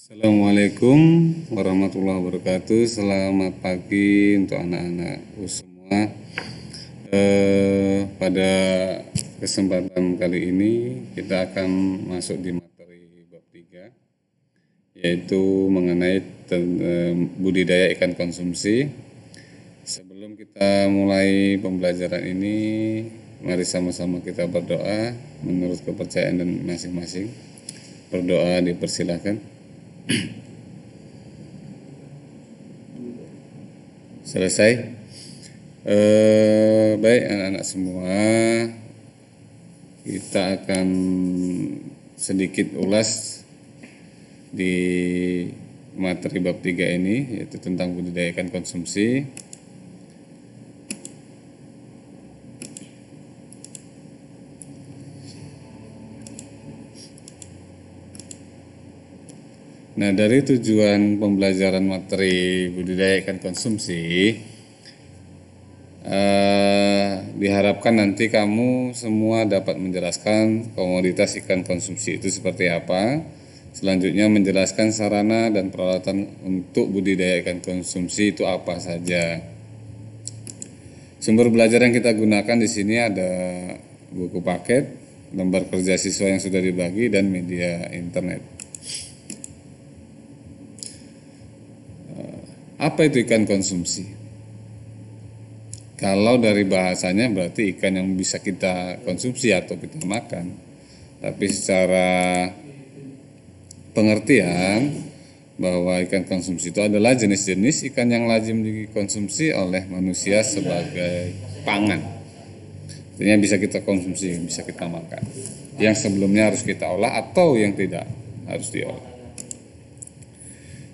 Assalamualaikum warahmatullahi wabarakatuh. Selamat pagi untuk anak-anak semua. Pada kesempatan kali ini kita akan masuk di materi bab 3, yaitu mengenai budidaya ikan konsumsi. Sebelum kita mulai pembelajaran ini, mari sama-sama kita berdoa menurut kepercayaan dan masing-masing. Berdoa dipersilakan. Selesai. Baik anak-anak semua, kita akan sedikit ulas di materi bab 3 ini, yaitu tentang budidaya ikan konsumsi. Nah, dari tujuan pembelajaran materi budidaya ikan konsumsi, diharapkan nanti kamu semua dapat menjelaskan komoditas ikan konsumsi itu seperti apa. Selanjutnya menjelaskan sarana dan peralatan untuk budidaya ikan konsumsi itu apa saja. Sumber belajar yang kita gunakan di sini ada buku paket, lembar kerja siswa yang sudah dibagi, dan media internet. Apa itu ikan konsumsi? Kalau dari bahasanya berarti ikan yang bisa kita konsumsi atau kita makan. Tapi secara pengertian bahwa ikan konsumsi itu adalah jenis-jenis ikan yang lazim dikonsumsi oleh manusia sebagai pangan. Artinya bisa kita konsumsi, bisa kita makan. Yang sebelumnya harus kita olah atau yang tidak harus diolah.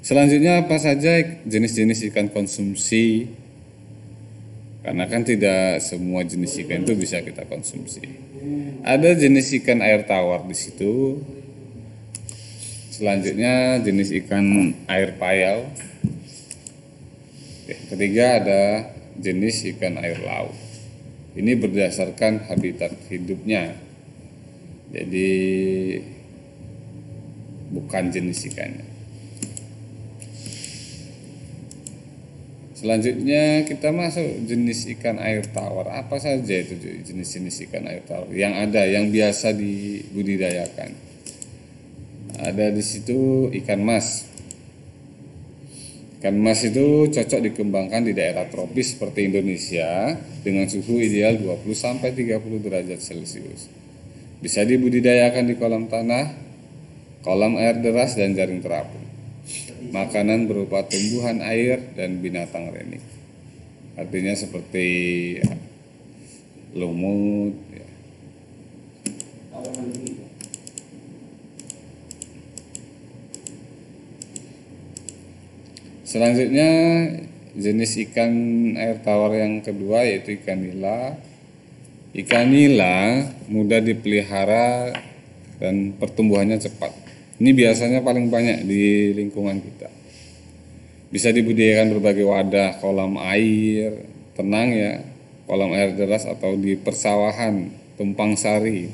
Selanjutnya apa saja jenis-jenis ikan konsumsi? Karena kan tidak semua jenis ikan itu bisa kita konsumsi. Ada jenis ikan air tawar di situ. Selanjutnya jenis ikan air payau. Ketiga ada jenis ikan air laut. Ini berdasarkan habitat hidupnya. Jadi bukan jenis ikannya. Selanjutnya kita masuk jenis ikan air tawar. Apa saja itu jenis-jenis ikan air tawar yang ada, yang biasa dibudidayakan? Ada di situ ikan mas. Ikan mas itu cocok dikembangkan di daerah tropis seperti Indonesia dengan suhu ideal 20-30 derajat Celcius. Bisa dibudidayakan di kolam tanah, kolam air deras, dan jaring terapung. Makanan berupa tumbuhan air dan binatang renik. Artinya seperti lumut. Selanjutnya jenis ikan air tawar yang kedua yaitu ikan nila. Ikan nila mudah dipelihara dan pertumbuhannya cepat. Ini biasanya paling banyak di lingkungan kita. Bisa dibudidayakan berbagai wadah, kolam air tenang ya, kolam air deras, atau di persawahan tumpang sari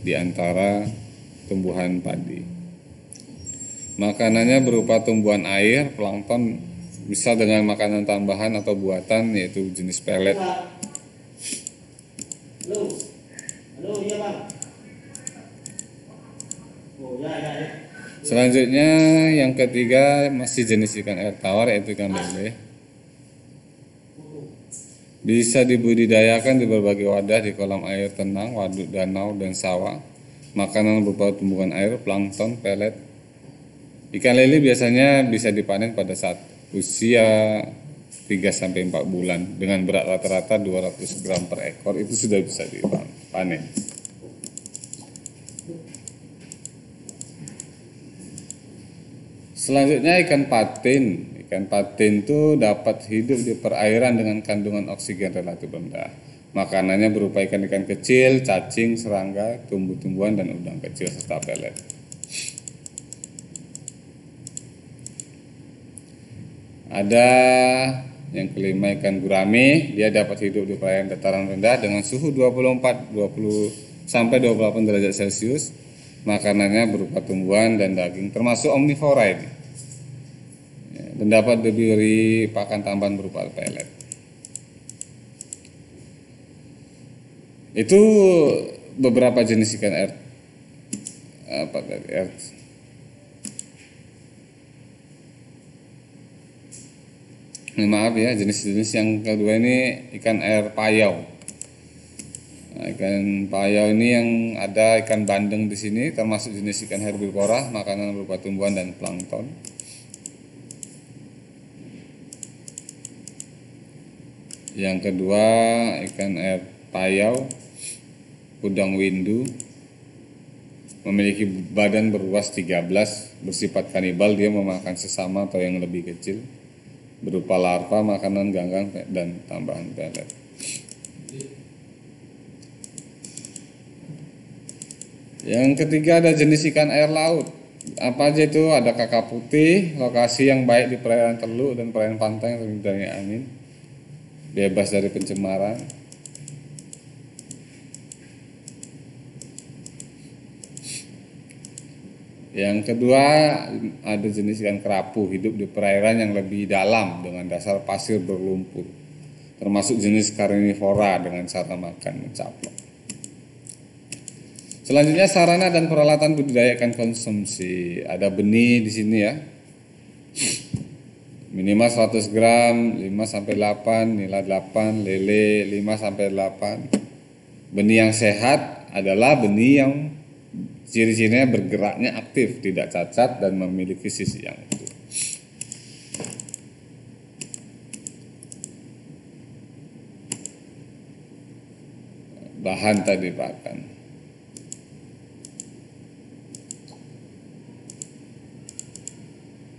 di antara tumbuhan padi. Makanannya berupa tumbuhan air, plankton, bisa dengan makanan tambahan atau buatan yaitu jenis pelet. Halo, iya Bang. Selanjutnya yang ketiga masih jenis ikan air tawar yaitu ikan lele. Bisa dibudidayakan di berbagai wadah di kolam air tenang, waduk, danau, dan sawah. Makanan berupa tumbuhan air, plankton, pelet. Ikan lele biasanya bisa dipanen pada saat usia 3-4 bulan dengan berat rata-rata 200 gram per ekor, itu sudah bisa dipanen. Selanjutnya ikan patin. Ikan patin itu dapat hidup di perairan dengan kandungan oksigen relatif rendah. Makanannya berupa ikan-ikan kecil, cacing, serangga, tumbuh-tumbuhan, dan udang kecil serta pelet. Ada yang kelima ikan gurame. Dia dapat hidup di perairan dataran rendah dengan suhu 24-20 sampai 28 derajat Celcius. makanannya berupa tumbuhan dan daging, termasuk omnivora ini. Ya, dan dapat diberi pakan tambahan berupa pelet. Itu beberapa jenis ikan air apa tadi air. Maaf ya, jenis-jenis yang kedua ini ikan air payau. Nah, ikan payau ini yang ada ikan bandeng di sini, termasuk jenis ikan herbivora, makanan berupa tumbuhan dan plankton. Yang kedua ikan air payau, udang windu, memiliki badan beruas 13, bersifat kanibal, dia memakan sesama atau yang lebih kecil, berupa larva, makanan ganggang, dan tambahan pelet. Yang ketiga ada jenis ikan air laut. Apa aja itu? Ada kakap putih, lokasi yang baik di perairan teluk dan perairan pantai yang terhindari angin, bebas dari pencemaran. Yang kedua ada jenis ikan kerapu, hidup di perairan yang lebih dalam dengan dasar pasir berlumpur, termasuk jenis karnivora dengan cara makan mencaplok. Selanjutnya sarana dan peralatan budidaya ikan konsumsi. Ada benih di sini ya. Minimal 100 gram, 5 sampai 8, nila 8, lele 5 sampai 8. Benih yang sehat adalah benih yang ciri-cirinya bergeraknya aktif, tidak cacat, dan memiliki sisi yang utuh. Bahan tadi pakan.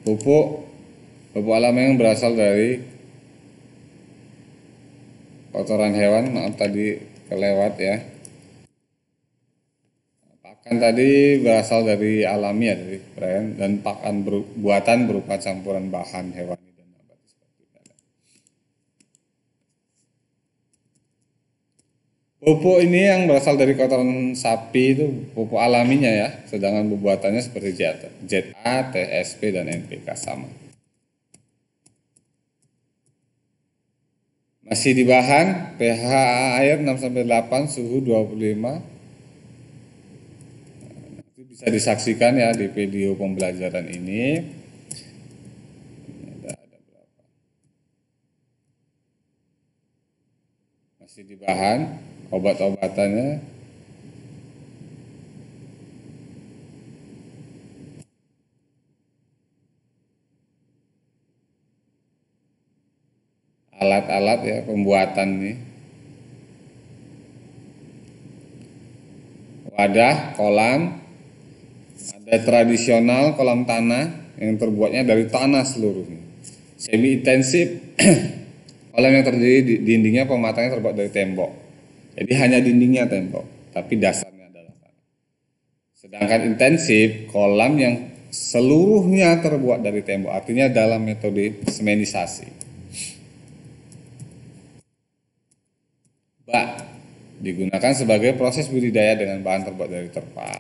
Pupuk alami yang berasal dari kotoran hewan, maaf tadi kelewat ya. Pakan tadi berasal dari alami ya, dari perairan, dan pakan buatan berupa campuran bahan hewani dan nabati seperti pelet. Pupuk ini yang berasal dari kotoran sapi itu pupuk alaminya ya, sedangkan pembuatannya seperti ZA, TSP, dan NPK sama. Masih di bahan, pH air 6-8, suhu 25. Nanti bisa disaksikan ya di video pembelajaran ini. Ada berapa? Masih di bahan, obat-obatannya. Alat-alat ya pembuatan nih. Wadah, kolam, ada tradisional kolam tanah yang terbuatnya dari tanah seluruhnya. Semi intensif, kolam yang terdiri dindingnya pematangnya terbuat dari tembok. Jadi hanya dindingnya tembok, tapi dasarnya adalah tanah. Sedangkan intensif, kolam yang seluruhnya terbuat dari tembok, artinya dalam metode semenisasi. Bak digunakan sebagai proses budidaya dengan bahan terbuat dari terpal.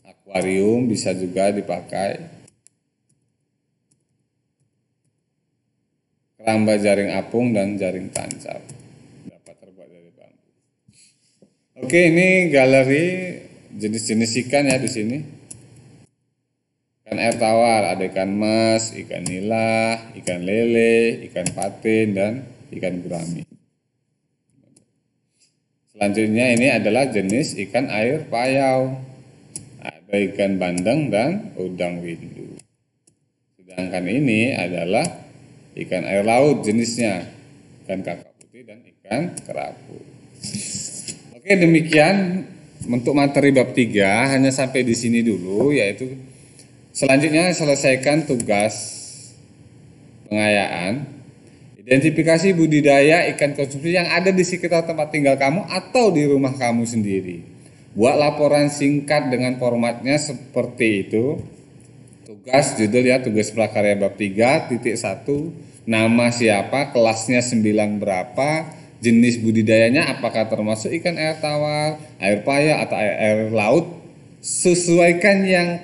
Akuarium bisa juga dipakai. Keramba jaring apung dan jaring tancap dapat terbuat dari bambu. Oke, ini galeri jenis-jenis ikan ya di sini. Ikan air tawar, ada ikan mas, ikan nila, ikan lele, ikan patin, dan ikan gurami. Selanjutnya ini adalah jenis ikan air payau. Ada ikan bandeng dan udang windu. Sedangkan ini adalah ikan air laut jenisnya, ikan kakap putih dan ikan kerapu. Oke, demikian untuk materi bab 3 hanya sampai di sini dulu, yaitu selanjutnya selesaikan tugas pengayaan. Identifikasi budidaya ikan konsumsi yang ada di sekitar tempat tinggal kamu atau di rumah kamu sendiri. Buat laporan singkat dengan formatnya seperti itu. Tugas judul ya, tugas prakarya bab 3, titik 1, nama siapa, kelasnya 9 berapa, jenis budidayanya apakah termasuk ikan air tawar, air payah atau air laut, sesuaikan yang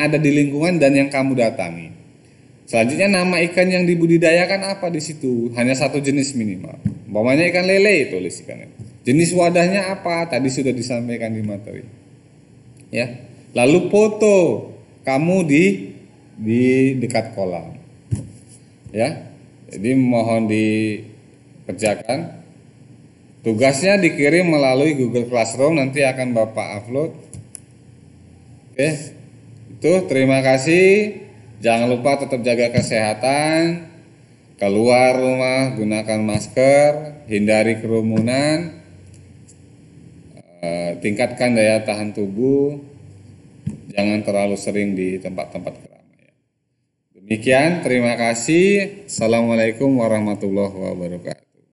ada di lingkungan dan yang kamu datangi. Selanjutnya nama ikan yang dibudidayakan apa di situ? Hanya satu jenis minimal. Umpamanya ikan lele, tulis ikan lele. Jenis wadahnya apa? Tadi sudah disampaikan di materi. Ya. Lalu foto kamu di dekat kolam. Ya. Jadi mohon dikerjakan. Tugasnya dikirim melalui Google Classroom, nanti akan Bapak upload. Oke. Itu terima kasih. Jangan lupa tetap jaga kesehatan, keluar rumah gunakan masker, hindari kerumunan, tingkatkan daya tahan tubuh, jangan terlalu sering di tempat-tempat keramaian. Demikian, terima kasih. Assalamualaikum warahmatullahi wabarakatuh.